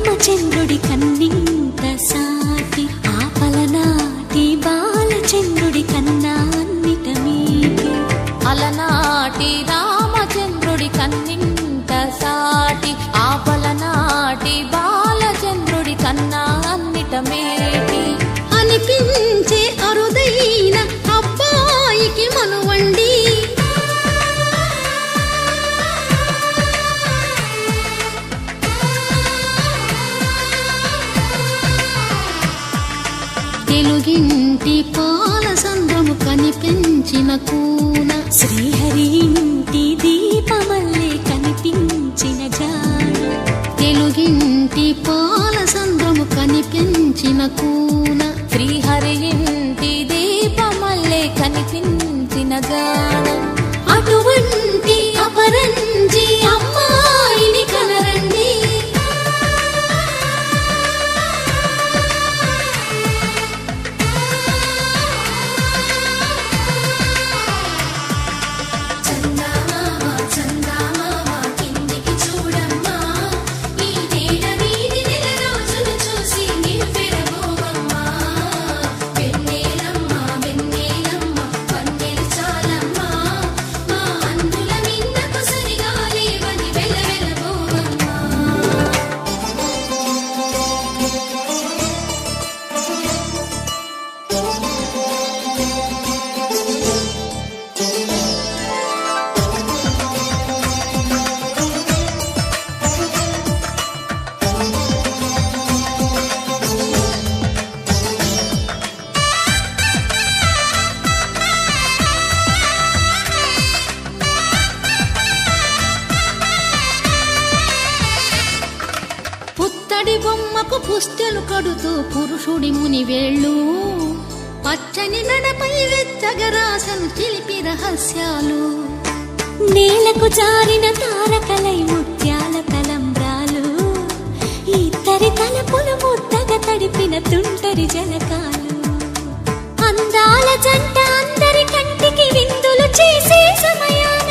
రామచంద్రుడి కన్నింత సాటి ఆపలనాటి బాలచంద్రుడి కన్నా అన్నిట మీటి అలనాటి రామచంద్రుడి కన్నింత సాటి ఆపలనాటి బాలచంద్రుడి కన్నా అన్నిట మేటి అనిపించే అరుదైన అబ్బాయికి మనువండి తెలుగింటి పాల సంద్రము కనిపించిన కూన శ్రీహరి ఇంటి దీపమల్లే కనిపించిన జాడ తెలుగింటి పాల సంద్రము కనిపించిన కూన శ్రీహరి ఇంటి దీపమల్లే కనిపించిన జాడ అటువంటి అపరంజి అమ్మాయిని కనరండి పుత్తడి బొమ్మకు పుస్తెలు కడుతూ పురుషుడి ముని వేళ్ళు పచ్చని నడపై వెచ్చగరాసను చిలిపి రహస్యాలు నేలకు జారిన తారకలై ముత్యాల తలంబ్రాలు ఇద్దరి తలపులు ముద్దగా తడిపిన తుంటరి జలకాలు అందాల జంట అందరి కంటికి విందులు చేసే సమయాన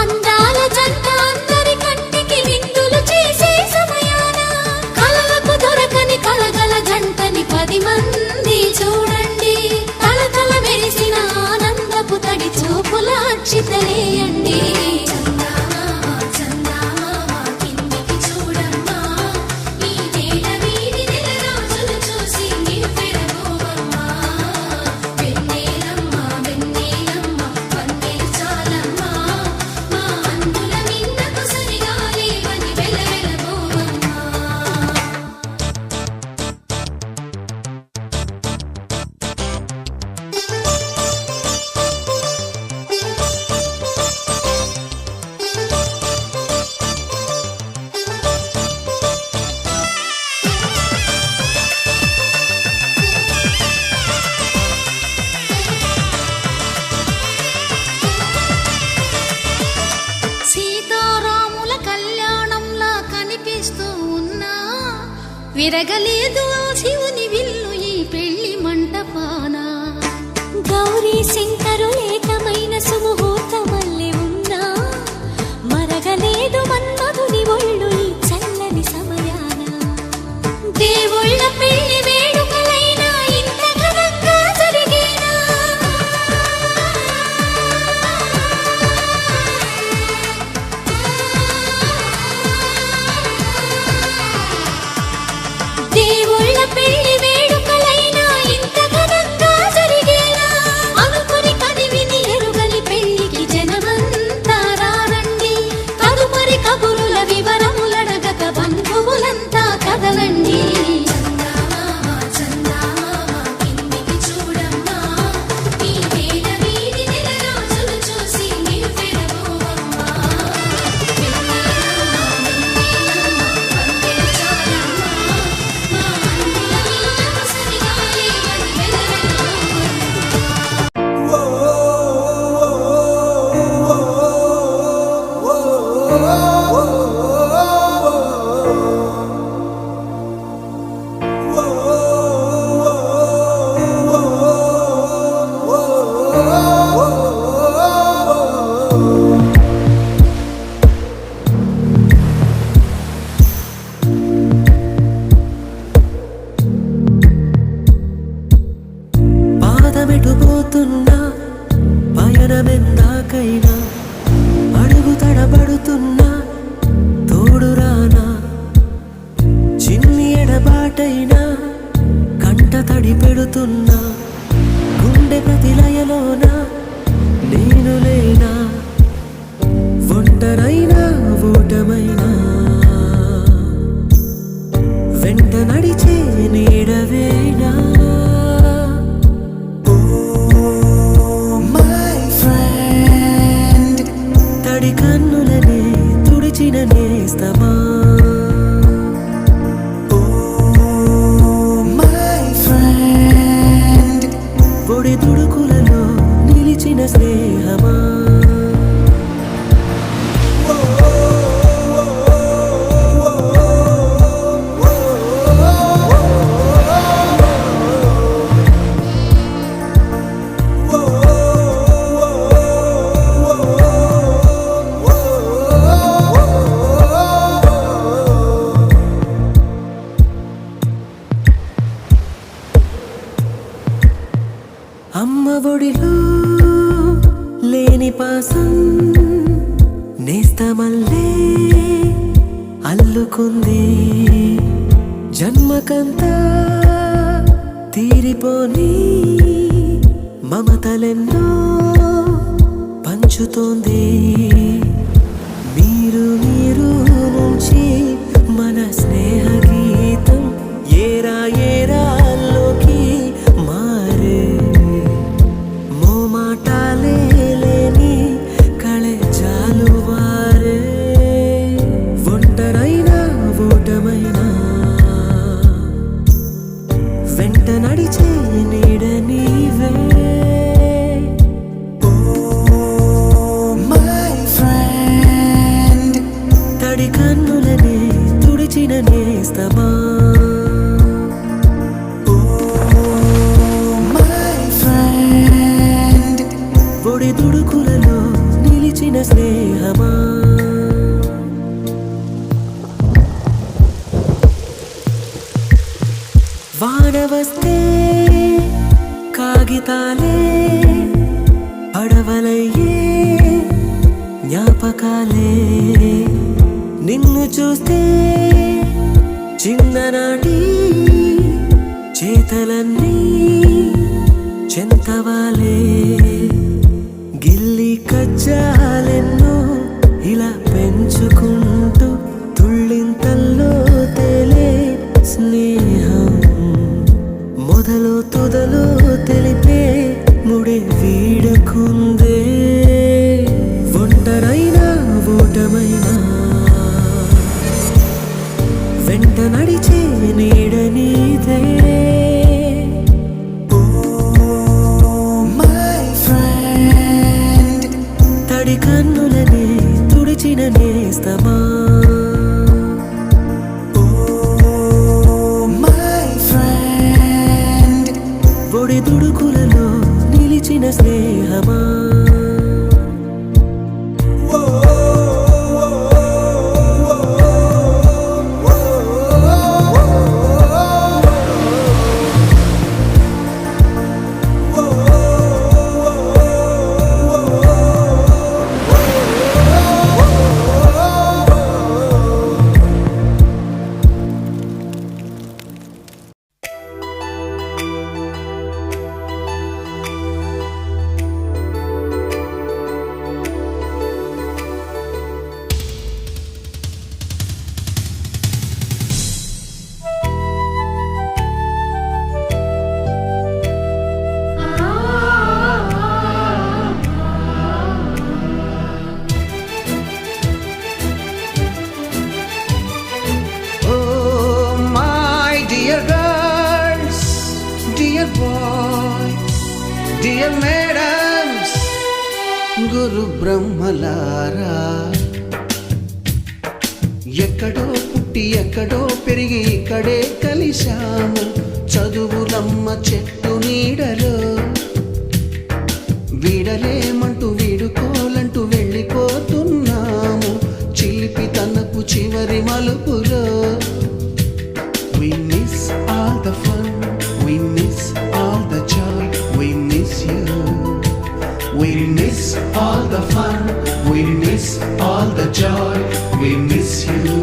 అందాల జంట అందరి కంటికి విందులు చేసే సమయాన కలలకు దొరకని కలగల జంటని 10 మంది చూడండి తలతల మెరిసిన ఆనందపు తడి చూపుల అక్షితలేయండి సీతారాముల కళ్యాణంలా కనిపిస్తూ ఉన్నా విరగలేదు శివుని విల్లు ఈ పెళ్లి మంటపాన గౌరీ శంకరులేకమైన సుముహూర్తమల్లె ఉన్నా మరగలేదు మన్మధుని ఒళ్ళు ఈ చల్లని సమయాన దేవుళ్ళ పెళ్లి వేడుకలైనా ఇంత ఘనంగా జరిగేనా దేవుళ్ళ పయనమెందాకైనా అడుగు తడబడుతున్నా తోడురానా చిన్ని ఎడబాటైనా కంట తడి పెడుతున్నా గుండె ప్రతిలయలోన నేను లేనా ఒంటరైనా ఓటమైనా వెంట నడిచే నీడవేనా తడి కన్నులనే తుడిచిన నేస్తమా ఒడి తుడుకులలో నిలిచిన స్నేహమా అమ్మ ఒడిలో లేని పాసం నేస్తమల్లే అల్లుకుంది జన్మకంతా తీరిపోని మమతలెన్నో పంచుతోంది మీరు నుంచి మన స్నేహ గీతం ఏరా ఏరాల్లోకి మారే మోమాటాలే లేని కళే చాలువారే ఒంటరైనా ఓటమైనా వెంట నడిచే నీడ నీవే తడి కన్నులనే తుడిచిన నేస్తమా ఒడి దుడుకులలో నిలిచిన స్నేహమా వాన వస్తే కాగితాలే పడవలయ్యే జ్ఞాపకాలే నిన్ను చూస్తే చిన్ననాటి చేతలన్నీ చెంతవాలే గిల్లి కజ్జాలెన్నో ఇలా పెంచుకుంటూ తుళ్ళింతల్లో తేలే స్నేహం మొదలు తుదలు తెలిపే ముడి వీడకుందే ఒంటరైనా ఓటమైనా వెంట నడిచే నీడ నీదే తడి కన్నులనే తుడిచిన నేస్తమా ఒడి దుడుకులలో నిలిచిన స్నేహమా Dear madams, గురు బ్రహ్మలారా ఎక్కడో పుట్టి ఎక్కడో పెరిగి ఇక్కడే కలిశాము చదువులమ్మ చెట్టు నీడలో వీడలేమంటూ వీడుకోలంటూ వెళ్ళిపోతున్నాము చిలిపి తనపు చివరి మలుపులో We miss all the fun, we miss all the joy, we miss you, we miss the fun, we miss all the joy, we miss you.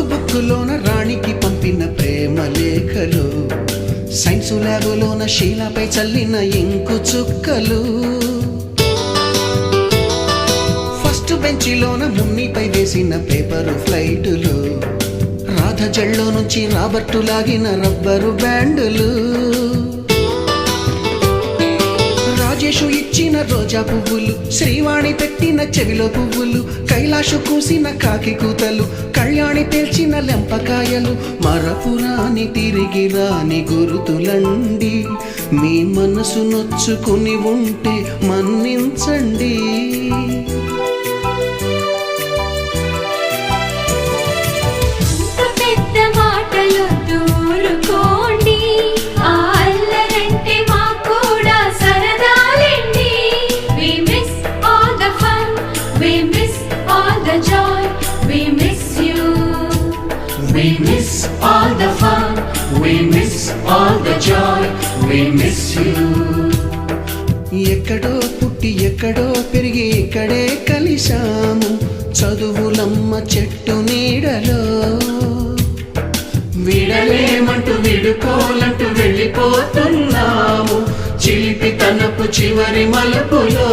బుక్కులోన రాణికి పంపిన ప్రేమ లేఖలు, సైన్సు ల్యాబులోన శీలపై చల్లిన ఇంకు చుక్కలు, ఫస్ట్ బెంచిలోన మున్నిపై వేసిన పేపరు ఫ్లైటులు, రాధ జల్లో నుంచి రాబర్టు లాగిన రబ్బరు బ్యాండులు, రాజేషు ఇచ్చిన రోజా పువ్వులు, శ్రీవాణి పెట్టిన చెవిలో పువ్వులు, కైలాషు కూసిన కాకి కూతలు, కళ్యాణి పేల్చిన లెంపకాయలు, మరపురాని తిరిగి రాని గురుతులండి. మీ మనసు నొచ్చుకుని ఉంటే మన్నించండి. పెద్ద మాటలు దూరుకోండి, ఆ అల్లరంటే మాకు కూడా సరదాలండి. We miss all the fun, we miss all the joy, we miss you. We miss all the fun, we miss all the joy, we miss you. ఎక్కడో పుట్టి ఎక్కడో పెరిగి ఇక్కడే కలిశాము, చదువులమ్మ చెట్టు నీడలో. విడలేమంటూ విడుకోలంటూ వెళ్ళిపోతున్నాము, చిలిపి తనపు చివరి మలుపులో.